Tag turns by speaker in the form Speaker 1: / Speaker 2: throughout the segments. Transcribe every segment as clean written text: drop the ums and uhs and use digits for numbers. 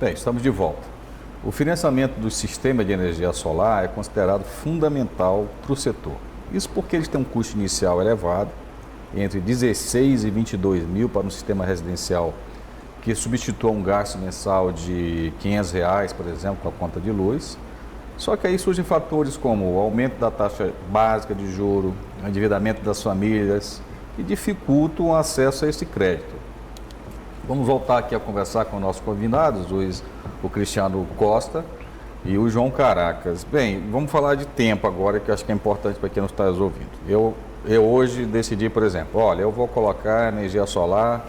Speaker 1: Bem, estamos de volta. O financiamento do sistema de energia solar é considerado fundamental para o setor. Isso porque eles têm um custo inicial elevado, entre 16 e 22 mil para um sistema residencial que substitua um gasto mensal de R$ 500, por exemplo, com a conta de luz. Só que aí surgem fatores como o aumento da taxa básica de juro, o endividamento das famílias, que dificultam o acesso a esse crédito. Vamos voltar aqui a conversar com nossos convidados, o Cristiano Costa e o João Caracas. Bem, vamos falar de tempo agora, que eu acho que é importante para quem não está nos ouvindo. Eu hoje decidi, por exemplo, olha, eu vou colocar energia solar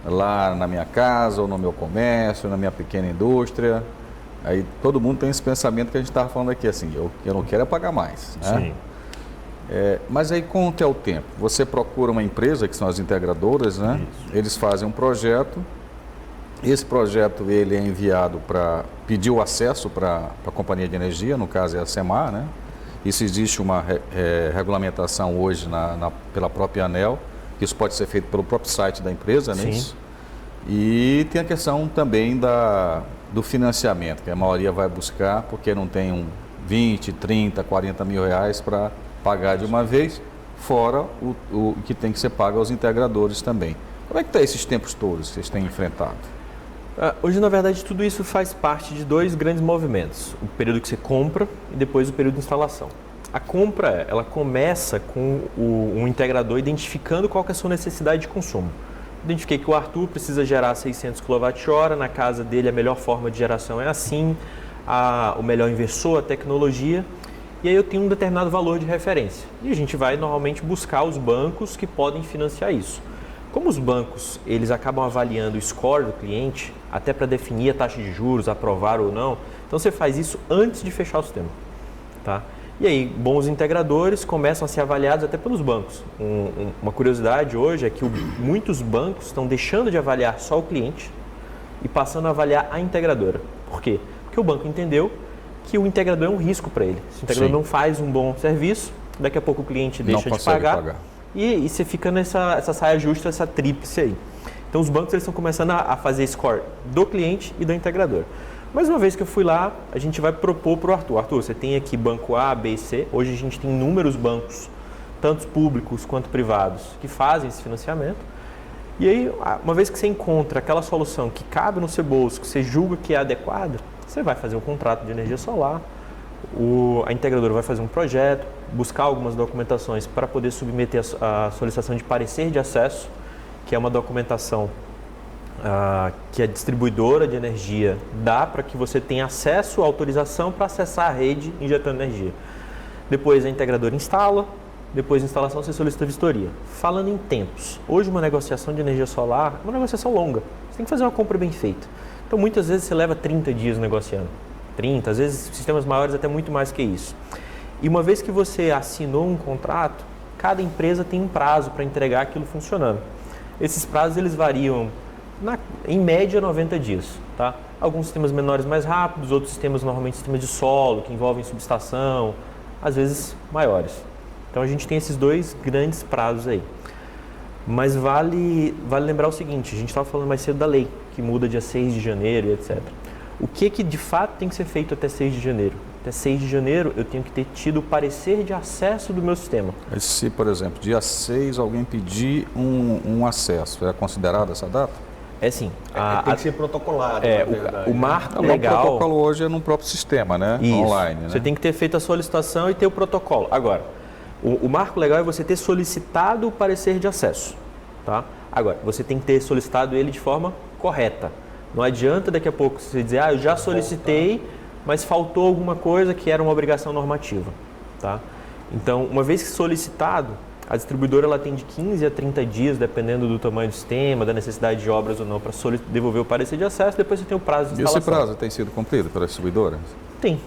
Speaker 1: lá na minha casa, ou no meu comércio, na minha pequena indústria. Aí todo mundo tem esse pensamento que a gente estava falando aqui, assim, eu não quero é pagar mais, né?
Speaker 2: Sim.
Speaker 1: Mas aí com o tempo, você procura uma empresa, que são as integradoras, né?
Speaker 2: Isso.
Speaker 1: Eles fazem um projeto, esse projeto ele é enviado para pedir o acesso para a companhia de energia, no caso é a SEMAR, né? Isso existe uma regulamentação hoje pela própria ANEEL, que isso pode ser feito pelo próprio site da empresa, né? Isso. E tem a questão também do financiamento, que a maioria vai buscar porque não tem 20, 30, 40 mil reais para pagar de uma vez, fora o que tem que ser pago aos integradores também. Como é que está esses tempos todos que vocês têm enfrentado?
Speaker 2: Hoje, na verdade, tudo isso faz parte de dois grandes movimentos. O período que você compra e depois o período de instalação. A compra, ela começa com um integrador identificando qual que é a sua necessidade de consumo. Identifiquei que o Arthur precisa gerar 600 kWh, na casa dele a melhor forma de geração é assim, o melhor inversor, a tecnologia, e aí eu tenho um determinado valor de referência. E a gente vai normalmente buscar os bancos que podem financiar isso. Como os bancos, eles acabam avaliando o score do cliente, até para definir a taxa de juros, aprovar ou não, então você faz isso antes de fechar o sistema, tá? E aí, bons integradores começam a ser avaliados até pelos bancos. Uma curiosidade hoje é que muitos bancos estão deixando de avaliar só o cliente e passando a avaliar a integradora. Por quê? Porque o banco entendeu que o integrador é um risco para ele. Se o integrador não faz um bom serviço, daqui a pouco o cliente deixa de pagar. E você fica essa saia justa, essa tríplice aí. Então os bancos eles estão começando a fazer score do cliente e do integrador. Mas uma vez que eu fui lá, a gente vai propor para o Arthur. Arthur, você tem aqui banco A, B e C. Hoje a gente tem inúmeros bancos, tanto públicos quanto privados, que fazem esse financiamento. E aí, uma vez que você encontra aquela solução que cabe no seu bolso, que você julga que é adequada, você vai fazer um contrato de energia solar, a integradora vai fazer um projeto, buscar algumas documentações para poder submeter a solicitação de parecer de acesso, que é uma documentação que a distribuidora de energia dá para que você tenha acesso à autorização para acessar a rede injetando energia. Depois a integradora instala, depois da instalação você solicita vistoria. Falando em tempos, hoje uma negociação de energia solar é uma negociação longa, você tem que fazer uma compra bem feita. Então muitas vezes você leva 30 dias negociando, 30, às vezes sistemas maiores até muito mais que isso. E uma vez que você assinou um contrato, cada empresa tem um prazo para entregar aquilo funcionando. Esses prazos eles variam em média 90 dias, tá? Alguns sistemas menores mais rápidos, outros sistemas normalmente sistemas de solo, que envolvem subestação, às vezes maiores. Então a gente tem esses dois grandes prazos aí. Mas vale lembrar o seguinte, a gente estava falando mais cedo da lei, que muda dia 6 de janeiro e etc. O que de fato tem que ser feito até 6 de janeiro? Até 6 de janeiro eu tenho que ter tido o parecer de acesso do meu sistema.
Speaker 1: Se, por exemplo, dia 6 alguém pedir um acesso, é considerada essa data?
Speaker 3: É sim.
Speaker 4: Tem que ser protocolado.
Speaker 3: O marco legal...
Speaker 1: O protocolo hoje é no próprio sistema, né?
Speaker 3: Isso.
Speaker 1: Online. Né?
Speaker 3: Você tem que ter feito a solicitação e ter o protocolo. Agora, o marco legal é você ter solicitado o parecer de acesso. Tá? Agora, você tem que ter solicitado ele de forma correta. Não adianta daqui a pouco você dizer, eu já solicitei, mas faltou alguma coisa que era uma obrigação normativa. Tá? Então, uma vez que solicitado, a distribuidora ela tem de 15 a 30 dias, dependendo do tamanho do sistema, da necessidade de obras ou não, para devolver o parecer de acesso, depois você tem o prazo de instalação.
Speaker 1: E esse prazo tem sido cumprido pela distribuidora?
Speaker 3: Tem.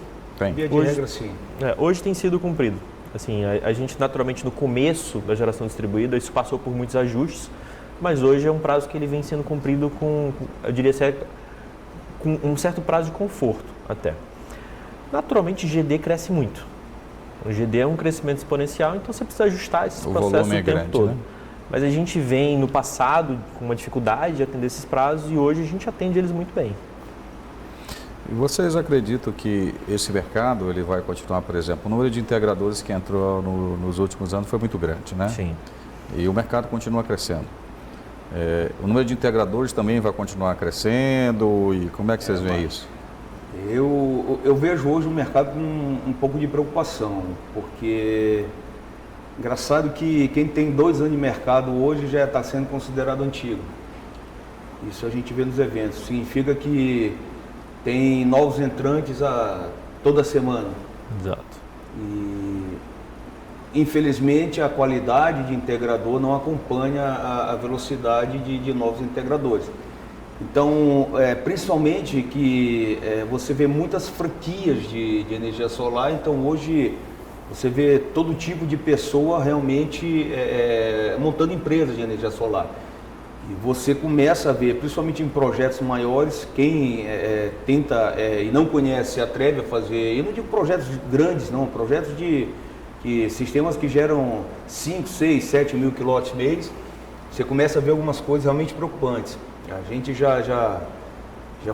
Speaker 4: Via de regra, sim.
Speaker 3: Hoje tem sido cumprido. Assim, a gente, naturalmente, no começo da geração distribuída, isso passou por muitos ajustes, mas hoje é um prazo que ele vem sendo cumprido eu diria, com um certo prazo de conforto até. Naturalmente, GD cresce muito. O GD é um crescimento exponencial, então você precisa ajustar esses processos o tempo todo. Né? Mas a gente vem no passado com uma dificuldade de atender esses prazos e hoje a gente atende eles muito bem.
Speaker 1: E vocês acreditam que esse mercado ele vai continuar, por exemplo, o número de integradores que entrou nos últimos anos foi muito grande, né?
Speaker 2: Sim.
Speaker 1: E o mercado continua crescendo. O número de integradores também vai continuar crescendo e como é que vocês veem isso?
Speaker 4: Eu vejo hoje o mercado com um pouco de preocupação, porque engraçado que quem tem 2 anos de mercado hoje já está sendo considerado antigo. Isso a gente vê nos eventos. Significa que tem novos entrantes toda semana.
Speaker 2: Exato.
Speaker 4: E infelizmente a qualidade de integrador não acompanha a velocidade de novos integradores. Então, principalmente que você vê muitas franquias de energia solar, então hoje você vê todo tipo de pessoa realmente montando empresas de energia solar. E você começa a ver, principalmente em projetos maiores, quem tenta e não conhece, se atreve a fazer, eu não digo projetos grandes não, projetos de sistemas que geram 5, 6, 7 mil kWh, você começa a ver algumas coisas realmente preocupantes. A gente já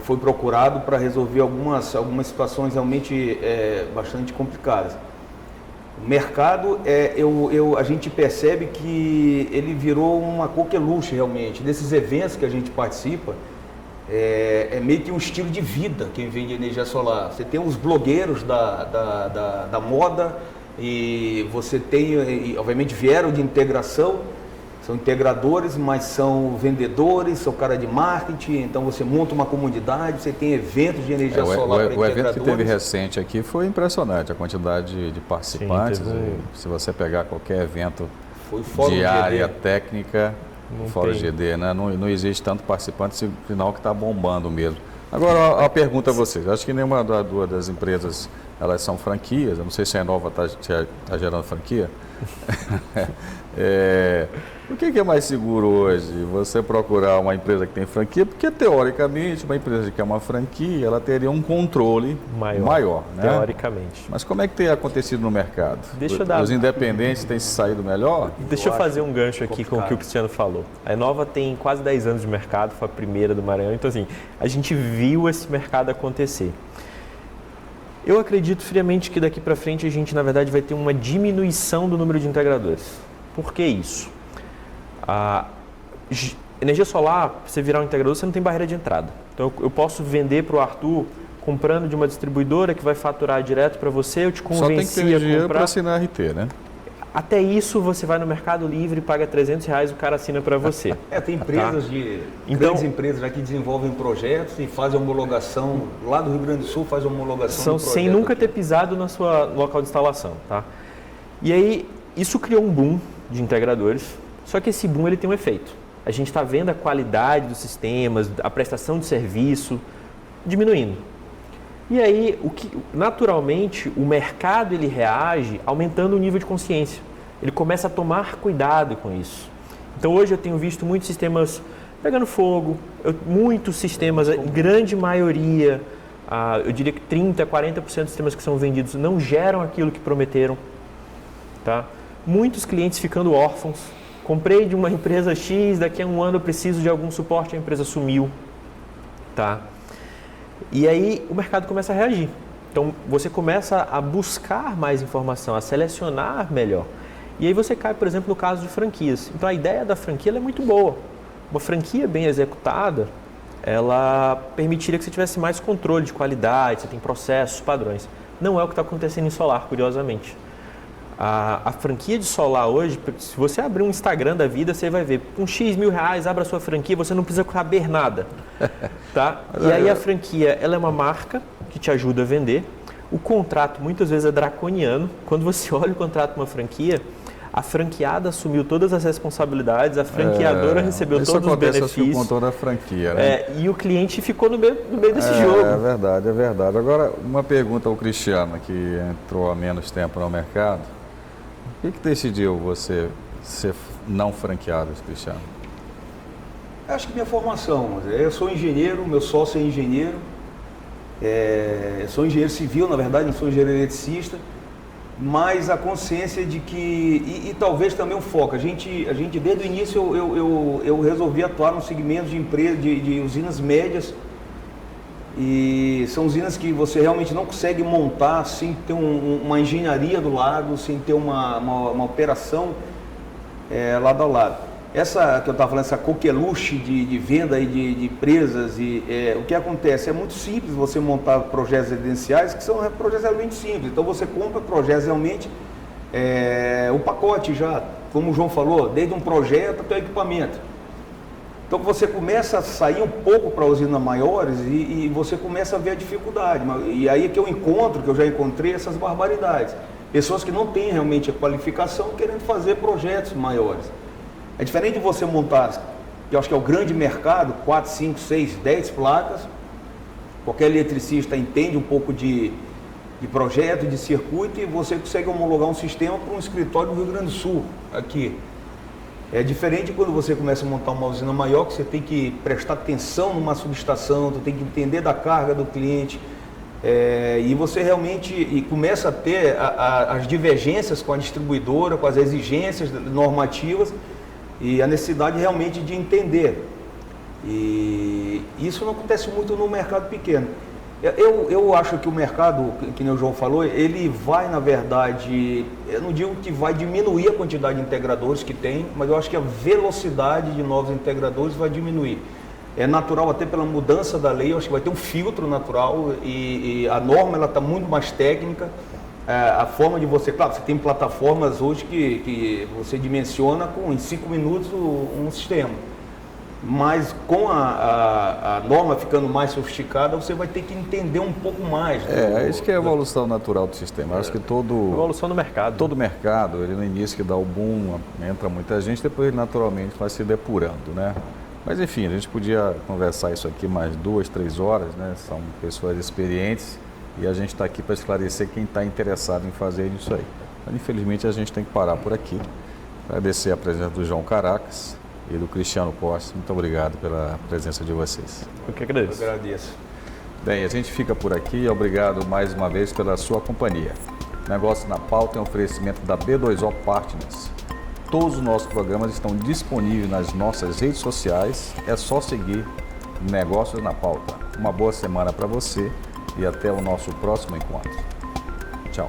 Speaker 4: foi procurado para resolver algumas situações realmente bastante complicadas. O mercado, a gente percebe que ele virou uma coqueluche realmente. Desses eventos que a gente participa, é meio que um estilo de vida quem vende energia solar. Você tem os blogueiros da moda e você tem, obviamente vieram de integração, são integradores, mas são vendedores, são cara de marketing, então você monta uma comunidade, você tem eventos de energia solar para
Speaker 1: integradores. O evento que teve recente aqui foi impressionante, a quantidade de participantes. Sim, se você pegar qualquer evento de área técnica, fora o GD, né? Não existe tanto participante, sinal que está bombando mesmo. Agora, a pergunta a vocês, acho que nenhuma das empresas, elas são franquias, eu não sei se a Enova está gerando franquia. O que é mais seguro hoje? Você procurar uma empresa que tem franquia, porque teoricamente uma empresa que é uma franquia, ela teria um controle maior, né?
Speaker 2: Teoricamente.
Speaker 1: Mas como é que tem acontecido no mercado? Os independentes têm se saído melhor?
Speaker 2: Deixa eu fazer um gancho aqui com o que o Cristiano falou. A Enova tem quase 10 anos de mercado, foi a primeira do Maranhão, então assim, a gente viu esse mercado acontecer. Eu acredito friamente que daqui para frente a gente, na verdade, vai ter uma diminuição do número de integradores. Por que isso? A energia solar, você virar um integrador, você não tem barreira de entrada. Então, eu posso vender para o Arthur comprando de uma distribuidora que vai faturar direto para você, eu te convenci a comprar.
Speaker 1: Só tem que ter dinheiro para assinar RT, né?
Speaker 2: Até isso, você vai no Mercado Livre, paga R$300, o cara assina para você.
Speaker 4: Tem empresas grandes empresas já que desenvolvem projetos e fazem homologação, lá do Rio Grande do Sul faz homologação do projeto.
Speaker 2: Sem nunca ter pisado no local de instalação, tá? E aí, isso criou um boom de integradores, só que esse boom ele tem um efeito. A gente está vendo a qualidade dos sistemas, a prestação de serviço diminuindo. E aí, naturalmente, o mercado ele reage aumentando o nível de consciência. Ele começa a tomar cuidado com isso. Então, hoje eu tenho visto muitos sistemas pegando fogo, muitos sistemas, em grande maioria, eu diria que 30%, 40% dos sistemas que são vendidos não geram aquilo que prometeram. Tá? Muitos clientes ficando órfãos. Comprei de uma empresa X, daqui a um ano eu preciso de algum suporte, a empresa sumiu. Tá? E aí o mercado começa a reagir. Então você começa a buscar mais informação, a selecionar melhor. E aí você cai, por exemplo, no caso de franquias. Então a ideia da franquia ela é muito boa. Uma franquia bem executada, ela permitiria que você tivesse mais controle de qualidade, você tem processos, padrões. Não é o que está acontecendo em solar, curiosamente. A franquia de solar hoje, se você abrir um Instagram da vida, você vai ver, com X mil reais, abra a sua franquia, você não precisa saber nada. Tá? E aí a franquia, ela é uma marca que te ajuda a vender. O contrato muitas vezes é draconiano. Quando você olha o contrato de uma franquia, a franqueada assumiu todas as responsabilidades, a franqueadora recebeu todos os benefícios. Isso acontece com o da franquia, né? E o cliente ficou no meio desse jogo.
Speaker 1: É verdade, é verdade. Agora, uma pergunta ao Cristiano, que entrou há menos tempo no mercado. O que decidiu você ser não franqueado, Cristiano?
Speaker 4: Acho que minha formação. Eu sou engenheiro, meu sócio é engenheiro. Eu sou engenheiro civil, na verdade, não sou engenheiro eletricista. Mas a consciência de que, e talvez também o foco, a gente desde o início eu resolvi atuar no segmento de empresas, de usinas médias, E são usinas que você realmente não consegue montar sem ter uma engenharia do lado, sem ter uma operação lado a lado. Essa que eu estava falando, essa coqueluche de venda aí de empresas, o que acontece? É muito simples você montar projetos residenciais, que são projetos realmente simples. Então você compra projetos realmente, o pacote já, como o João falou, desde um projeto até o equipamento. Então você começa a sair um pouco para usinas maiores e você começa a ver a dificuldade. E aí é que eu encontro, que eu já encontrei essas barbaridades. Pessoas que não têm realmente a qualificação querendo fazer projetos maiores. É diferente de você montar, que eu acho que é o grande mercado, 4, 5, 6, 10 placas. Qualquer eletricista entende um pouco de projeto, de circuito, e você consegue homologar um sistema para um escritório do Rio Grande do Sul, aqui. É diferente quando você começa a montar uma usina maior, que você tem que prestar atenção numa subestação, você tem que entender da carga do cliente, e você realmente começa a ter as divergências com a distribuidora, com as exigências normativas e a necessidade realmente de entender. E isso não acontece muito no mercado pequeno. Eu acho que o mercado, que nem o João falou, ele vai, na verdade, eu não digo que vai diminuir a quantidade de integradores que tem, mas eu acho que a velocidade de novos integradores vai diminuir. É natural, até pela mudança da lei, eu acho que vai ter um filtro natural e a norma ela está muito mais técnica. A forma de você, claro, você tem plataformas hoje que você dimensiona em 5 minutos um sistema. Mas com a norma ficando mais sofisticada, você vai ter que entender um pouco mais.
Speaker 1: Isso que é a evolução natural do sistema. Acho que
Speaker 2: evolução do mercado.
Speaker 1: Todo mercado, ele no início que dá o boom, entra muita gente, depois naturalmente vai se depurando, né? Mas enfim, a gente podia conversar isso aqui mais 2, 3 horas, né? São pessoas experientes e a gente está aqui para esclarecer quem está interessado em fazer isso aí. Mas, infelizmente a gente tem que parar por aqui. Agradecer a presença do João Caracas e do Cristiano Costa. Muito obrigado pela presença de vocês.
Speaker 2: Eu que agradeço.
Speaker 4: Eu agradeço.
Speaker 1: Bem, a gente fica por aqui. Obrigado mais uma vez pela sua companhia. Negócio na Pauta é um oferecimento da B2O Partners. Todos os nossos programas estão disponíveis nas nossas redes sociais. É só seguir Negócios na Pauta. Uma boa semana para você e até o nosso próximo encontro. Tchau.